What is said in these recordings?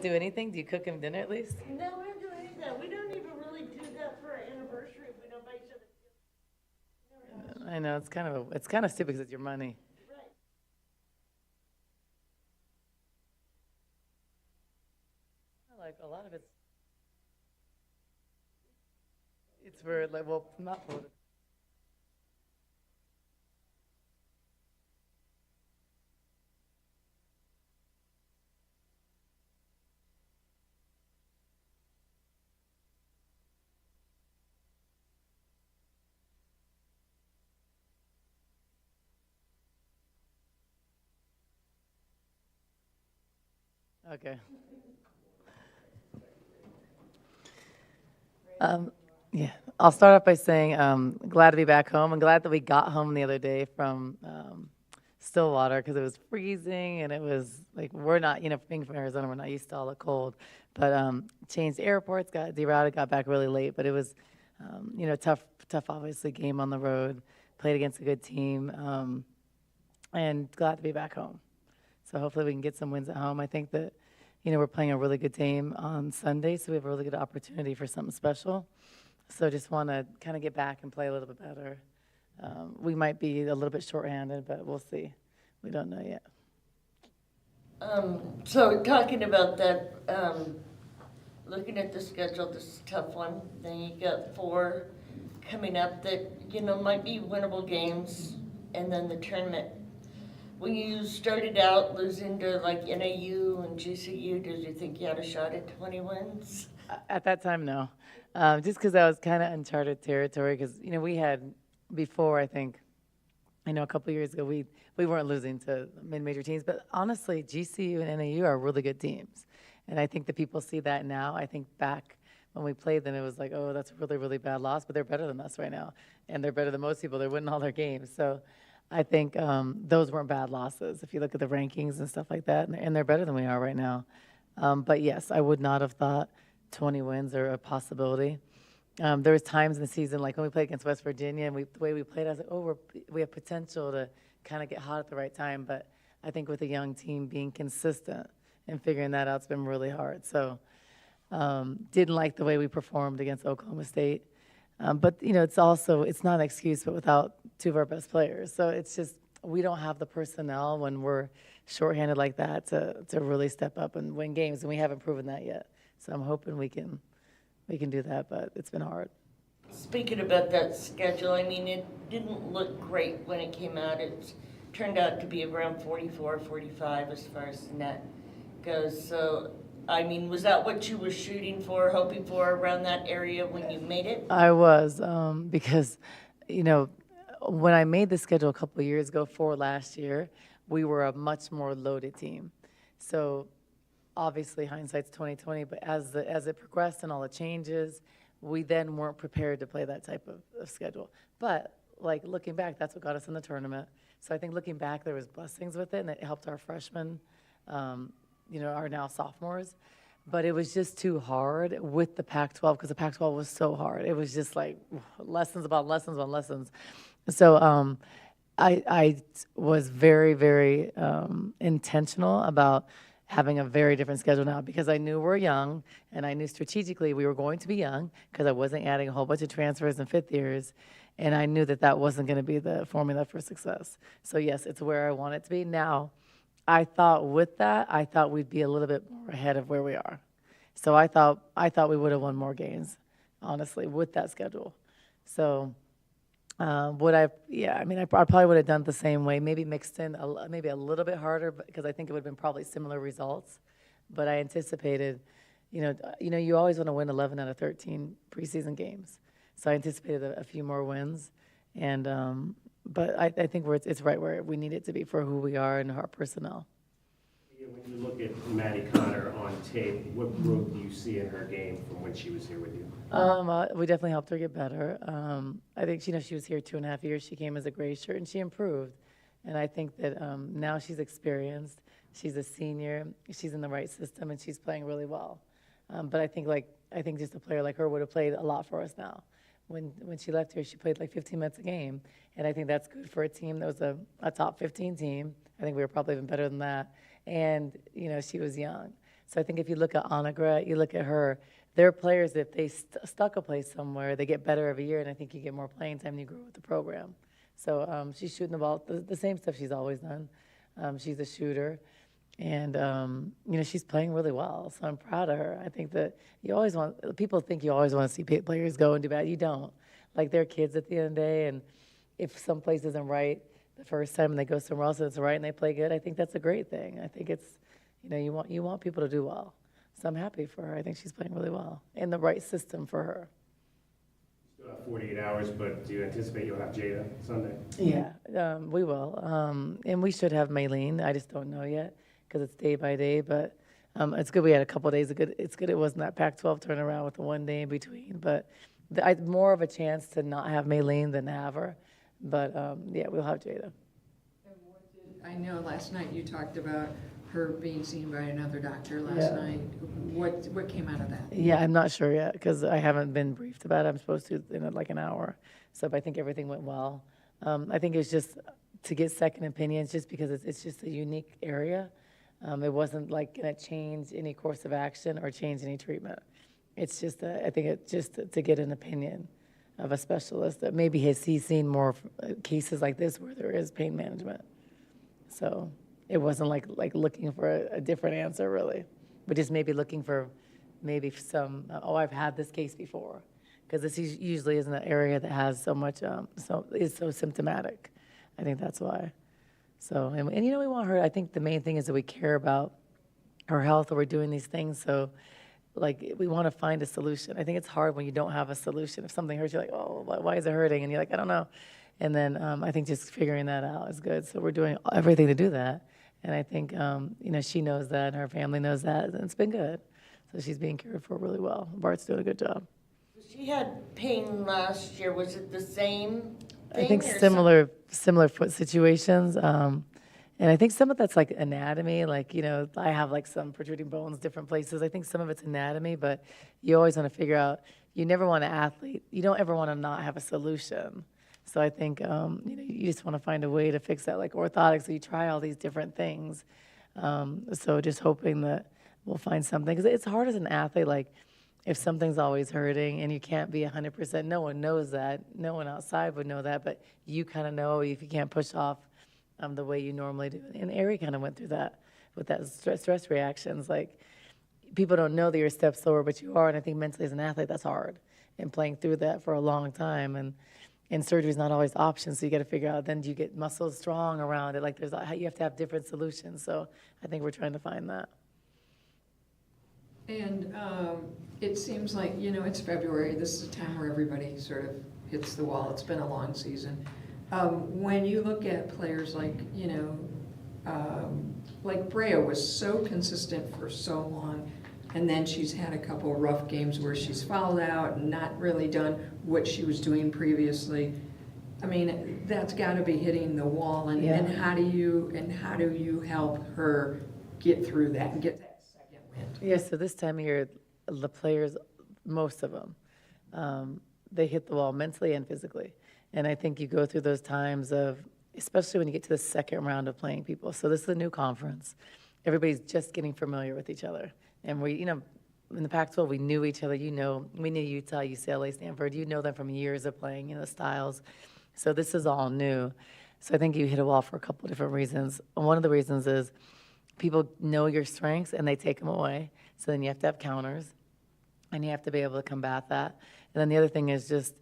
do anything? Do you cook him dinner at least? No, we don't do any of that. We don't even really do that for our anniversary. We don't buy each other gifts. I know it's kind of stupid because it's your money. Right. Like a lot of it's for like well not political. Okay. Yeah, I'll start off by saying glad to be back home. I'm glad that we got home the other day from Stillwater because it was freezing and it was like we're not, being from Arizona, we're not used to all the cold. But changed airports, got derouted, got back really late. But it was, tough, obviously, game on the road. Played against a good team, and glad to be back home. So hopefully we can get some wins at home. I think that, we're playing a really good team on Sunday, so we have a really good opportunity for something special. So just want to kind of get back and play a little bit better. We might be a little bit shorthanded, but we'll see. We don't know yet. So talking about that, looking at the schedule, this is a tough one. Then you got 4 coming up that, might be winnable games, and then the tournament. When you started out losing to like NAU and GCU, did you think you had a shot at 20 wins? At that time, no. Just because that was kind of uncharted territory. Because we had before, I think, a couple of years ago, we weren't losing to mid-major teams. But honestly, GCU and NAU are really good teams, and I think that people see that now. I think back when we played them, it was like, oh, that's a really, really bad loss. But they're better than us right now, and they're better than most people. They're winning all their games. So I think those weren't bad losses if you look at the rankings and stuff like that, and they're better than we are right now. But yes, I would not have thought 20 wins are a possibility. There was times in the season, like when we played against West Virginia, and the way we played, I was like, oh, we have potential to kind of get hot at the right time. But I think with a young team being consistent and figuring that out, it's been really hard. So didn't like the way we performed against Oklahoma State. But, it's not an excuse, but without 2 of our best players. So it's just we don't have the personnel when we're shorthanded like that to really step up and win games, and we haven't proven that yet. So I'm hoping we can do that, but it's been hard. Speaking about that schedule, I mean, it didn't look great when it came out. It turned out to be around 44, 45 as far as the net goes. So, I mean, was that what you were shooting for, hoping for around that area when you made it? I was, because, when I made the schedule a couple of years ago for last year, we were a much more loaded team. So obviously hindsight's 2020, but as it progressed and all the changes, we then weren't prepared to play that type of schedule. But like looking back, that's what got us in the tournament. So I think looking back, there was blessings with it, and it helped our freshmen, our now sophomores. But it was just too hard with the Pac-12 because the Pac-12 was so hard. It was just like lessons upon lessons on lessons. So I was very, very intentional about having a very different schedule now because I knew we're young, and I knew strategically we were going to be young because I wasn't adding a whole bunch of transfers and fifth years, and I knew that wasn't going to be the formula for success. So yes, it's where I want it to be. Now, I thought we'd be a little bit more ahead of where we are. So I thought we would have won more games, honestly, with that schedule. So I probably would have done it the same way, maybe mixed in maybe a little bit harder because I think it would have been probably similar results. But I anticipated, you always want to win 11 out of 13 preseason games. So I anticipated a few more wins, and but I think it's right where we need it to be for who we are and our personnel. Yeah, when you look at Maddie Connor on tape, what growth do you see in her game from when she was here with you? We definitely helped her get better. I think she was here 2.5 years. She came as a gray shirt, and she improved. And I think that now she's experienced. She's a senior. She's in the right system, and she's playing really well. But I think just a player like her would have played a lot for us now. When she left here, she played like 15 minutes a game, and I think that's good for a team that was a top 15 team. I think we were probably even better than that. And she was young. So I think if you look at Annegret, you look at her, they're players, if they stuck a place somewhere, they get better every year, and I think you get more playing time and you grow with the program. So she's shooting the ball, the same stuff she's always done. She's a shooter, and she's playing really well. So I'm proud of her. I think that people think you always want to see players go and do bad. You don't. Like, they're kids at the end of the day, and if some place isn't right the first time and they go somewhere else and it's right and they play good, I think that's a great thing. I think it's, you want people to do well. So I'm happy for her. I think she's playing really well in the right system for her. Still have 48 hours, but do you anticipate you'll have Jada Sunday? Yeah, we will. And we should have Maylene. I just don't know yet because it's day by day. But it's good we had a couple of days. It's good it wasn't that Pac-12 turnaround with the one day in between. But I more of a chance to not have Maylene than have her. But, yeah, we'll have Jada. I know last night you talked about her being seen by another doctor last night. What came out of that? Yeah, I'm not sure yet because I haven't been briefed about it. I'm supposed to in like an hour. So I think everything went well. I think it's just to get second opinions just because it's just a unique area. It wasn't like going to change any course of action or change any treatment. It's just, I think it's just to get an opinion of a specialist that maybe he's seen more cases like this where there is pain management. So it wasn't like looking for a different answer really, but just maybe looking for maybe some, I've had this case before, because this usually isn't an area that has so much, is so symptomatic. I think that's why. So, and we want her, I think the main thing is that we care about her health, or we're doing these things, so like we want to find a solution. I think it's hard when you don't have a solution. If something hurts, you're like, oh, why is it hurting? And you're like, I don't know. And then I think just figuring that out is good. So we're doing everything to do that. And I think, she knows that, and her family knows that, and it's been good. So she's being cared for really well. Bart's doing a good job. She had pain last year. Was it the same thing? I think or similar foot situations. And I think some of that's like anatomy, like, I have like some protruding bones, different places. I think some of it's anatomy, but you always want to figure out, you never want an athlete, you don't ever want to not have a solution. So I think, you just want to find a way to fix that, like orthotics, so you try all these different things. So just hoping that we'll find something, because it's hard as an athlete, like if something's always hurting and you can't be 100%, no one knows that, no one outside would know that, but you kind of know if you can't push off the way you normally do. And Ari kind of went through that with that stress reactions. Like, people don't know that you're a step slower, but you are. And I think mentally as an athlete, that's hard. And playing through that for a long time. And surgery is not always the option, so you got to figure out, then do you get muscles strong around it? Like, you have to have different solutions. So I think we're trying to find that. And it seems like, it's February. This is a time where everybody sort of hits the wall. It's been a long season. When you look at players like, like Brea was so consistent for so long, and then she's had a couple of rough games where she's fouled out and not really done what she was doing previously. I mean, that's got to be hitting the wall. And, Yeah. and how do you help her get through that and get that second wind? Yeah, so this time of year, the players, most of them, they hit the wall mentally and physically. And I think you go through those times of, especially when you get to the second round of playing people. So this is a new conference. Everybody's just getting familiar with each other. And we, in the Pac-12, we knew each other. We knew Utah, UCLA, Stanford. You know them from years of playing, styles. So this is all new. So I think you hit a wall for a couple of different reasons. And one of the reasons is people know your strengths and they take them away. So then you have to have counters, and you have to be able to combat that. And then the other thing is just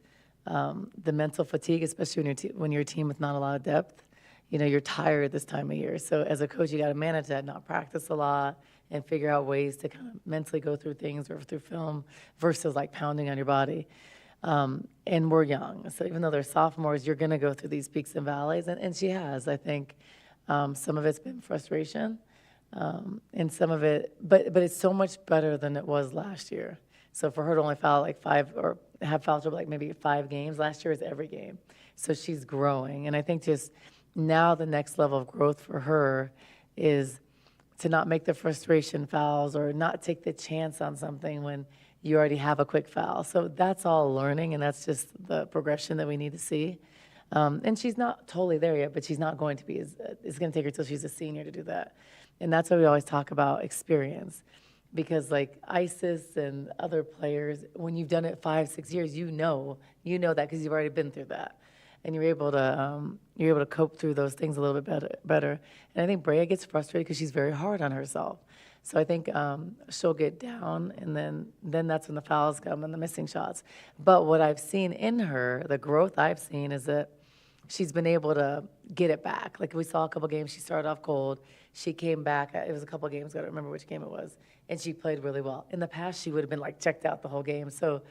the mental fatigue, especially when you're a team with not a lot of depth. You're tired this time of year. So as a coach, you got to manage that, not practice a lot, and figure out ways to kind of mentally go through things or through film versus like pounding on your body. And we're young. So even though they're sophomores, you're going to go through these peaks and valleys. And she has, I think. Some of it's been frustration. And some of it, but it's so much better than it was last year. So for her to only foul like 5 or have foul trouble like maybe 5 games, last year was every game. So she's growing. And I think just now the next level of growth for her is to not make the frustration fouls or not take the chance on something when you already have a quick foul. So that's all learning, and that's just the progression that we need to see. And she's not totally there yet, but she's not going to be. It's going to take her till she's a senior to do that. And that's why we always talk about experience. because like Isis and other players, when you've done it 5, 6 years, you know that because you've already been through that, and you're able to cope through those things a little bit better. And I think Brea gets frustrated because she's very hard on herself. So I think she'll get down, and then that's when the fouls come and the missing shots. But what I've seen in her, the growth I've seen, is that she's been able to get it back. Like we saw a couple games, she started off cold. She came back. It was a couple games, I don't remember which game it was, and she played really well. In the past, she would have been like checked out the whole game. So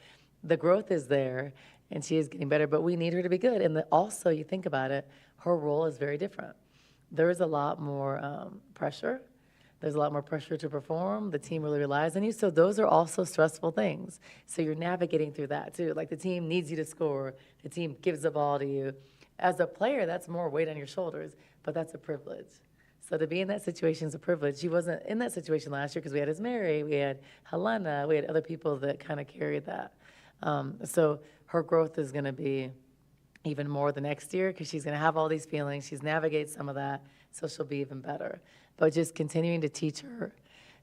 the growth is there, and she is getting better, but we need her to be good. And also, you think about it, her role is very different. There is a lot more pressure. There's a lot more pressure to perform. The team really relies on you. So those are also stressful things. So you're navigating through that too. Like the team needs you to score. The team gives the ball to you. As a player, that's more weight on your shoulders, but that's a privilege. So to be in that situation is a privilege. She wasn't in that situation last year because we had Ismary, we had Helena, we had other people that kind of carried that. So her growth is going to be even more the next year because she's going to have all these feelings. She's navigated some of that, so she'll be even better. But just continuing to teach her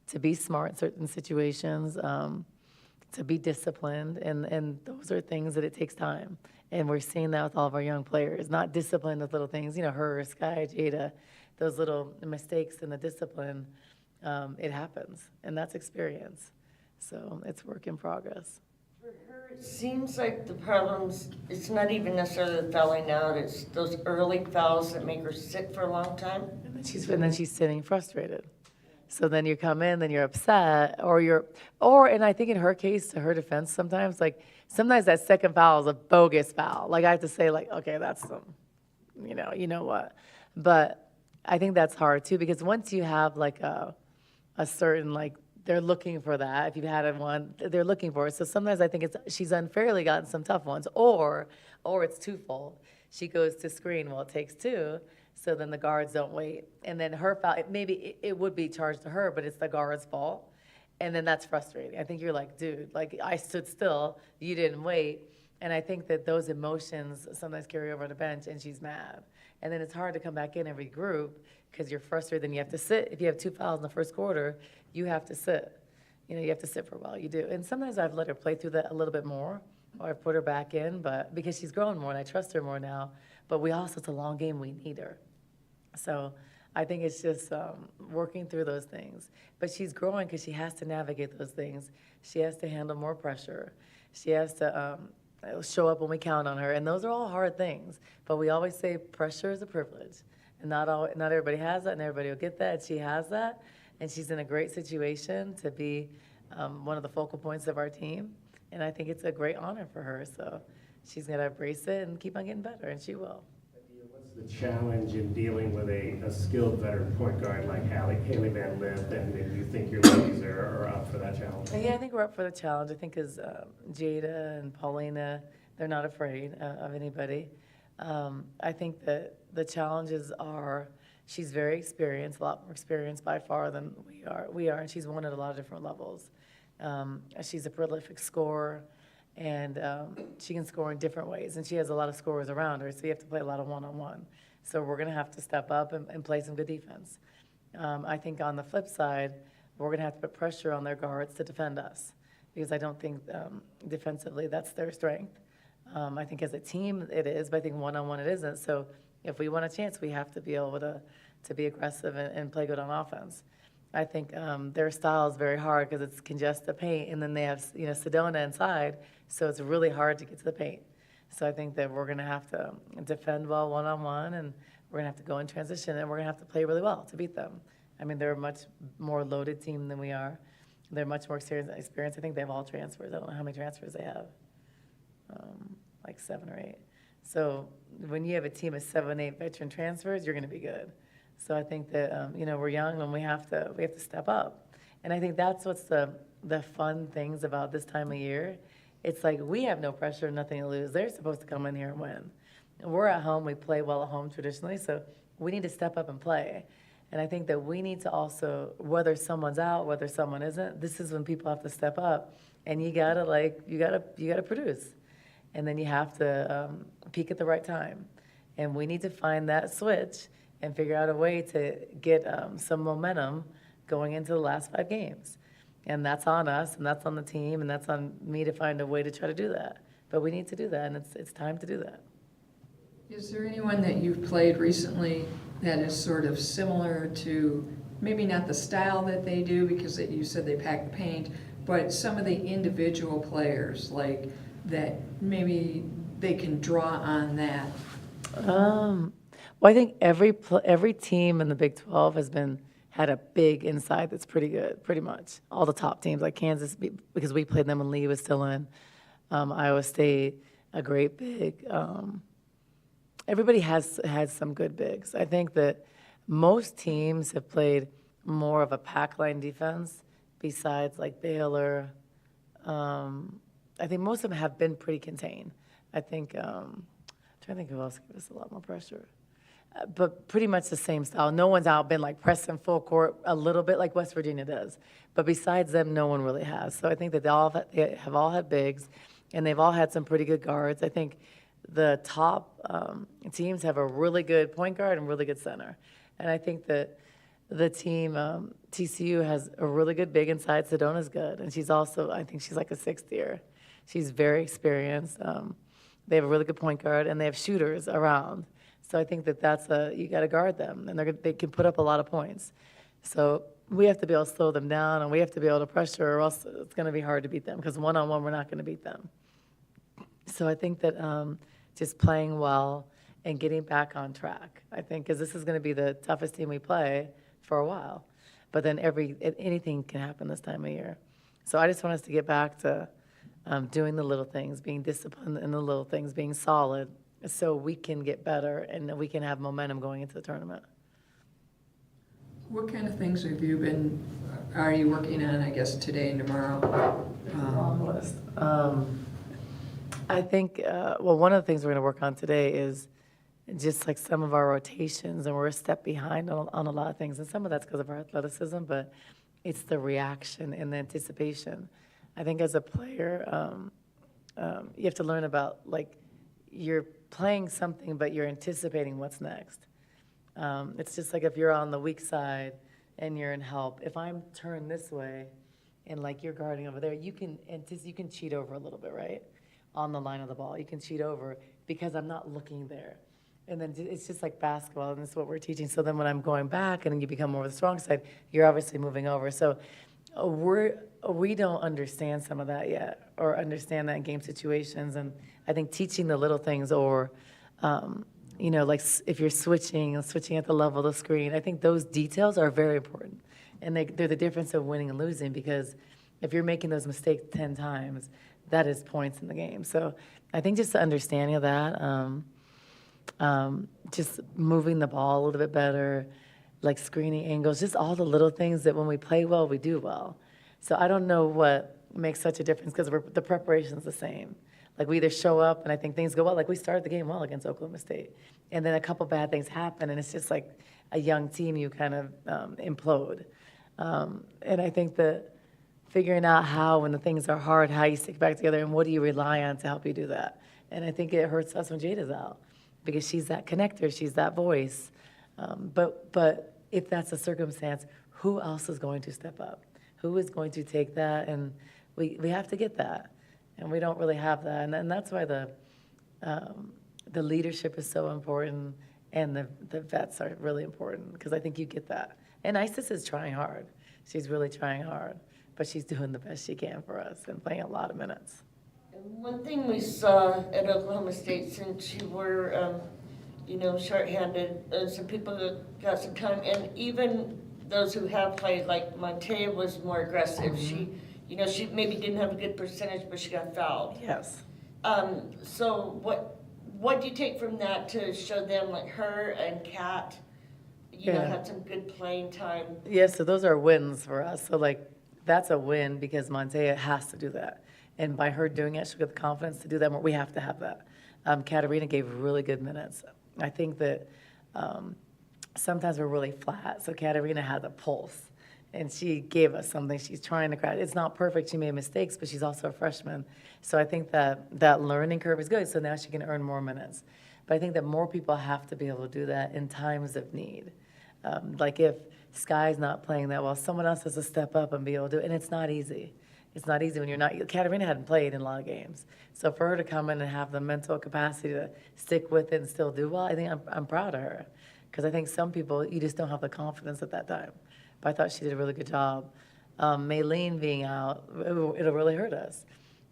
to be smart in certain situations, to be disciplined, and those are things that it takes time. And we're seeing that with all of our young players, not disciplined with little things, her, Sky, Jada, those little mistakes in the discipline, it happens, and that's experience. So it's work in progress. For her, it seems like the problems, it's not even necessarily the fouling out, it's those early fouls that make her sit for a long time. And then she's sitting frustrated. So then you come in, then you're upset, and I think in her case, to her defense, sometimes that second foul is a bogus foul. Like I have to say, okay, that's you know what. But I think that's hard too, because once you have a certain, they're looking for that. If you've had one, they're looking for it. So sometimes I think she's unfairly gotten some tough ones, or it's twofold. She goes to screen, well, it takes two. So then the guards don't wait. And then her foul, maybe it would be charged to her, but it's the guard's fault. And then that's frustrating. I think you're like, dude, I stood still, you didn't wait. And I think that those emotions sometimes carry over on the bench, and she's mad. And then it's hard to come back in and regroup because you're frustrated, then you have to sit. If you have 2 fouls in the first quarter, you have to sit. You have to sit for a while, you do. And sometimes I've let her play through that a little bit more, or I've put her back in, but because she's grown more and I trust her more now. But it's a long game, we need her. So I think it's just working through those things. But she's growing because she has to navigate those things. She has to handle more pressure. She has to show up when we count on her. And those are all hard things. But we always say pressure is a privilege. And not everybody has that, and everybody will get that. She has that. And she's in a great situation to be one of the focal points of our team. And I think it's a great honor for her. So she's going to embrace it and keep on getting better, and she will. What's the challenge in dealing with a skilled veteran point guard like Haley Van Lith, and do you think your ladies are up for that challenge? Yeah, I think we're up for the challenge. I think as Jada and Paulina, they're not afraid of anybody. I think that the challenges are, she's very experienced, a lot more experienced by far than we are, and she's won at a lot of different levels. She's a prolific scorer, and she can score in different ways, and she has a lot of scorers around her, so you have to play a lot of one-on-one. So we're going to have to step up and play some good defense. I think on the flip side, we're going to have to put pressure on their guards to defend us, because I don't think defensively that's their strength. I think as a team it is, but I think one-on-one it isn't. So if we want a chance, we have to be able to be aggressive and play good on offense. I think their style is very hard because it's congest the paint, and then they have Sedona inside, so it's really hard to get to the paint. So I think that we're going to have to defend well one-on-one, and we're going to have to go in transition, and we're going to have to play really well to beat them. I mean, they're a much more loaded team than we are. They're much more experienced. I think they have all transfers. I don't know how many transfers they have, like 7 or 8. So when you have a team of 7, 8 veteran transfers, you're going to be good. So I think that we're young and we have to step up, and I think that's what's the fun things about this time of year. It's like we have no pressure, nothing to lose. They're supposed to come in here and win. And we're at home. We play well at home traditionally, so we need to step up and play. And I think that we need to also, whether someone's out, whether someone isn't, this is when people have to step up, and you gotta produce, and then you have to peak at the right time, and we need to find that switch and figure out a way to get some momentum going into the last 5 games. And that's on us, and that's on the team, and that's on me to find a way to try to do that. But we need to do that, and it's time to do that. Is there anyone that you've played recently that is sort of similar to, maybe not the style that they do, because you said they pack the paint, but some of the individual players, like, that maybe they can draw on that? Well, I think every team in the Big 12 had a big inside that's pretty good, pretty much. All the top teams, like Kansas, because we played them when Lee was still in. Iowa State, a great big. Everybody has had some good bigs. I think that most teams have played more of a pack line defense besides like Baylor. I think most of them have been pretty contained. I think, I'm trying to think who else gives us a lot more pressure. But pretty much the same style. No one's out been like pressing full court a little bit like West Virginia does. But besides them, no one really has. So I think that they have all had bigs, and they've all had some pretty good guards. I think the top teams have a really good point guard and really good center. And I think that the team, TCU, has a really good big inside. Sedona's good. And she's also, I think she's like a sixth year. She's very experienced. They have a really good point guard, and they have shooters around. So I think that you got to guard them, and they can put up a lot of points. So we have to be able to slow them down, and we have to be able to pressure, or else it's going to be hard to beat them, because one-on-one, we're not going to beat them. So I think that just playing well and getting back on track, I think, because this is going to be the toughest team we play for a while. But then anything can happen this time of year. So I just want us to get back to doing the little things, being disciplined in the little things, being solid, so we can get better and we can have momentum going into the tournament. What kind of things are you working on, I guess, today and tomorrow? Long list. I think, one of the things we're going to work on today is just like some of our rotations, and we're a step behind on a lot of things. And some of that's because of our athleticism, but it's the reaction and the anticipation. I think as a player, you have to learn about, like, you're playing something, but you're anticipating what's next. It's just like if you're on the weak side and you're in help. If I'm turned this way and, like, you're guarding over there, you can cheat over a little bit, right? On the line of the ball. You can cheat over because I'm not looking there. And then it's just like basketball, and that's what we're teaching. So then when I'm going back and then you become more of the strong side, you're obviously moving over. So we don't understand some of that yet, or understand that in game situations. And I think teaching the little things, or, like if you're switching at the level of the screen, I think those details are very important. And they're the difference of winning and losing, because if you're making those mistakes 10 times, that is points in the game. So I think just the understanding of that, just moving the ball a little bit better, like screening angles, just all the little things that when we play well, we do well. So I don't know what makes such a difference, because the preparation's the same. Like, we either show up and I think things go well, like we started the game well against Oklahoma State, and then a couple bad things happen, and it's just like a young team, you kind of implode. And I think that figuring out how, when the things are hard, how you stick back together, and what do you rely on to help you do that. And I think it hurts us when Jada's out, because she's that connector, she's that voice. But if that's a circumstance, who else is going to step up? Who is going to take that? And we have to get that, and we don't really have that. And that's why the leadership is so important, and the vets are really important, because I think you get that. And Isis is trying hard. She's really trying hard, but she's doing the best she can for us and playing a lot of minutes. One thing we saw at Oklahoma State, since you were, shorthanded, some people that got some time, and even those who have played, like Montea was more aggressive. Mm-hmm. She maybe didn't have a good percentage, but she got fouled. Yes. So what do you take from that to show them, like her and Kat, had some good playing time? Yeah, so those are wins for us. So, like, that's a win, because Montea has to do that. And by her doing it, she'll get the confidence to do that. We have to have that. Katarina gave really good minutes. I think that sometimes we're really flat. So Katarina had the pulse, and she gave us something. She's trying to crack. It's not perfect. She made mistakes, but she's also a freshman. So I think that learning curve is good. So now she can earn more minutes. But I think that more people have to be able to do that in times of need. Like if Sky's not playing that well, someone else has to step up and be able to do it, and it's not easy. It's not easy when you're not, Katarina hadn't played in a lot of games. So for her to come in and have the mental capacity to stick with it and still do well, I think I'm proud of her. Because I think some people, you just don't have the confidence at that time. But I thought she did a really good job. Maylene being out, it'll really hurt us.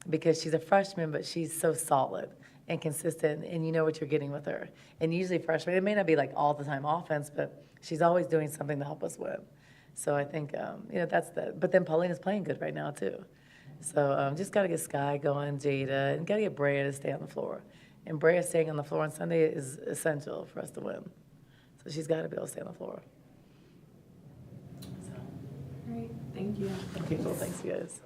Because she's a freshman, but she's so solid and consistent, and you know what you're getting with her. And usually freshmen, it may not be like all the time offense, but she's always doing something to help us win. So I think, that's but then Pauline is playing good right now too. So just got to get Sky going, Jada, and got to get Brea to stay on the floor. And Brea staying on the floor on Sunday is essential for us to win. So she's got to be able to stay on the floor. So. Great, thank you. Okay, cool, thanks you guys.